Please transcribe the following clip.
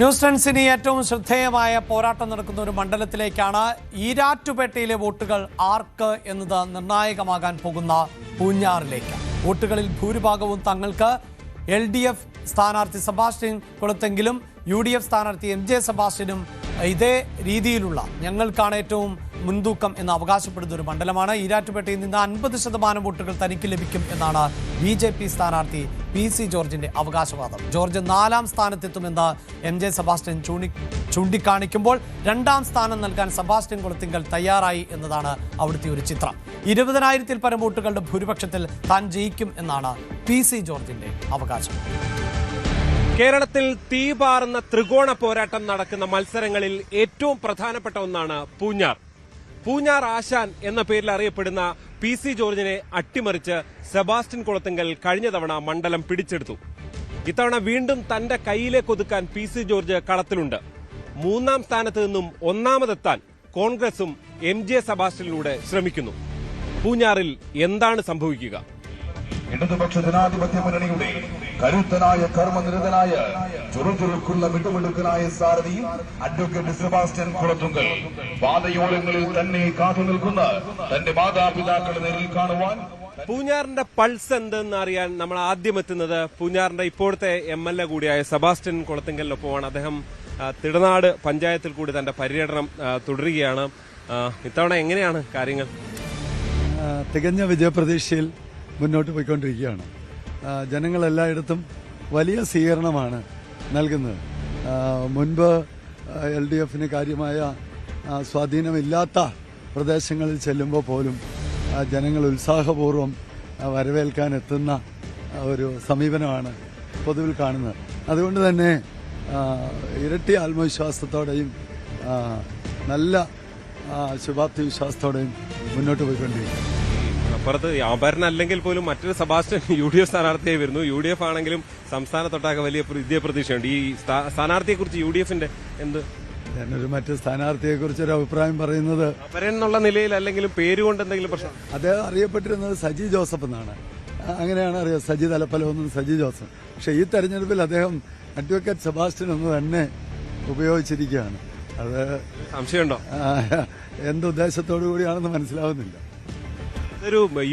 News ടെൻസിന് ഏറ്റവും ശ്രദ്ധേയമായ പോരാട്ടം നടക്കുന്ന ഒരു മണ്ഡലത്തിലേക്കാണ്. ഈരാറ്റുപേട്ടയിലെ വോട്ടുകൾ ആർക്ക് എന്നത് നിർണായകമാകാൻ പോകുന്ന പൂഞ്ഞാറിലേക്ക്. വോട്ടുകളിൽ ഭൂരിഭാഗവും തങ്ങൾക്ക്. LDF സ്ഥാനാർത്ഥി സെബാസ്റ്റ്യൻ കുളത്തെങ്കിലും UDF സ്ഥാനാർത്ഥി MJ സെബാസ്റ്റ്യനും ഇതേ രീതിയിലുള്ള ഞങ്ങൾക്കാണ് ഏറ്റവും മുൻതൂക്കം എന്ന് അവകാശപ്പെടുന്ന ഒരു മണ്ഡലമാണ്. ഈരാറ്റുപേട്ടയിൽ നിന്ന് 50% വോട്ടുകൾ തനിക്ക് ലഭിക്കും എന്നാണ് BJP സ്ഥാനാർത്ഥി PC ജോർജിന്റെ അവകാശവാദം. ജോർജ് 4ാം സ്ഥാനത്തെത്തുമെന്ന് MJ സെബാസ്റ്റ്യൻ ചൂണ്ടിക്കാണിക്കുമ്പോൾ 2ാം സ്ഥാനം നൽകാൻ സെബാസ്റ്റ്യൻ കുളത്തിങ്കൽ തയ്യാറായി എന്നതാണ് അവിടുത്തെ ഒരു ചിത്രം. 20,000-ൽ പരം വോട്ടുകളുടെ ഭൂരിപക്ഷത്തിൽ താൻ ജയിക്കും എന്നാണ് PC ജോർജിന്റെ അവകാശം. കേരളത്തിൽ തീപാറുന്ന ത്രികോണ പോരാട്ടം നടക്കുന്ന മത്സരങ്ങളിൽ ഏറ്റവും പ്രധാനപ്പെട്ട ഒന്നാണ് പൂഞ്ഞാർ. പൂഞ്ഞാർ ആശാൻ എന്ന പേരിൽ അറിയപ്പെടുന്ന PC ജോർജിനെ അട്ടിമറിച്ച് സെബാസ്റ്റ്യൻ കുളത്തിങ്കൽ കഴിഞ്ഞ തവണ മണ്ഡലം പിടിച്ചെടുത്തു. ഇത്തവണ വീണ്ടും തന്റെ കൈയിലേക്ക് ഒതുക്കാൻ PC ജോർജ് കളത്തിലുണ്ട്. 3ാം സ്ഥാനത്ത് നിന്നും 1ാമതെത്താൻ കോൺഗ്രസും MJ സെബാസ്റ്റ്യനിലൂടെ ശ്രമിക്കുന്നു. പൂഞ്ഞാറിൽ എന്താണ് സംഭവിക്കുക? ഇടതുപക്ഷ ജനാധിപത്യ മുന്നണിയുടെ കരുത്തനായ കർമ്മനിരതനായ ചുറുചുറുക്കുള്ള മിടുമിടുക്കനായ സാരഥി അഡ്വക്കേറ്റ് സെബാസ്റ്റ്യൻ കുളത്തുങ്കൽ പാതയോരങ്ങളിൽ തന്നെ കാത്തു നിൽക്കുന്ന തന്റെ മാതാപിതാക്കളെ നേരിൽ കാണുവാൻ. പൂഞ്ഞാറിന്റെ പൾസ് എന്തെന്ന് അറിയാൻ നമ്മൾ ആദ്യം എത്തുന്നത് പൂഞ്ഞാറിന്റെ ഇപ്പോഴത്തെ MLA കൂടിയായ സെബാസ്റ്റ്യൻ കുളത്തുങ്കലിനൊപ്പമാണ്. അദ്ദേഹം തിടനാട് പഞ്ചായത്തിൽ കൂടി തന്റെ പര്യടനം തുടരുകയാണ്. ഇത്തവണ എങ്ങനെയാണ് കാര്യങ്ങൾ? തികഞ്ഞ വിജയപ്രതീക്ഷയിൽ മുന്നോട്ട് പോയിക്കൊണ്ടിരിക്കുകയാണ്. ജനങ്ങളെല്ലായിടത്തും വലിയ സ്വീകരണമാണ് നൽകുന്നത്. മുൻപ് LDFന് കാര്യമായ സ്വാധീനമില്ലാത്ത പ്രദേശങ്ങളിൽ ചെല്ലുമ്പോൾ പോലും ജനങ്ങൾ ഉത്സാഹപൂർവ്വം വരവേൽക്കാൻ എത്തുന്ന ഒരു സമീപനമാണ് പൊതുവിൽ കാണുന്നത്. അതുകൊണ്ട് തന്നെ ഇരട്ടി ആത്മവിശ്വാസത്തോടെയും നല്ല ശുഭാപ്തി വിശ്വാസത്തോടെയും മുന്നോട്ട് പോയിക്കൊണ്ടിരിക്കും. അപ്പുറത്ത് ആഭരണ അല്ലെങ്കിൽ പോലും മറ്റൊരു സെബാസ്റ്റ്യൻ UDF സ്ഥാനാർത്ഥിയായി വരുന്നു. UDF ആണെങ്കിലും സംസ്ഥാനത്തൊട്ടാകെ വലിയ വിജയപ്രതീക്ഷയുണ്ട്. ഈ സ്ഥാനാർത്ഥിയെ കുറിച്ച് UDFന്റെ എന്ത്? ഞാനൊരു മറ്റു സ്ഥാനാർത്ഥിയെ കുറിച്ചൊരു അഭിപ്രായം പറയുന്നത് എന്നുള്ള നിലയിൽ അല്ലെങ്കിലും പേരുകൊണ്ട് എന്തെങ്കിലും പ്രശ്നം? അദ്ദേഹം അറിയപ്പെട്ടിരുന്നത് സജി ജോസഫ് എന്നാണ്. അങ്ങനെയാണ് അറിയാം, സജി തലപ്പലമൊന്നും സജി ജോസഫ്. പക്ഷെ ഈ തെരഞ്ഞെടുപ്പിൽ അദ്ദേഹം അഡ്വക്കേറ്റ് സെബാസ്റ്റ്യൻ എന്ന് തന്നെ ഉപയോഗിച്ചിരിക്കുകയാണ്. അത് സംശയമുണ്ടോ? എന്തുദ്ദേശത്തോടു കൂടിയാണെന്ന് മനസ്സിലാവുന്നില്ല. ഇതൊരു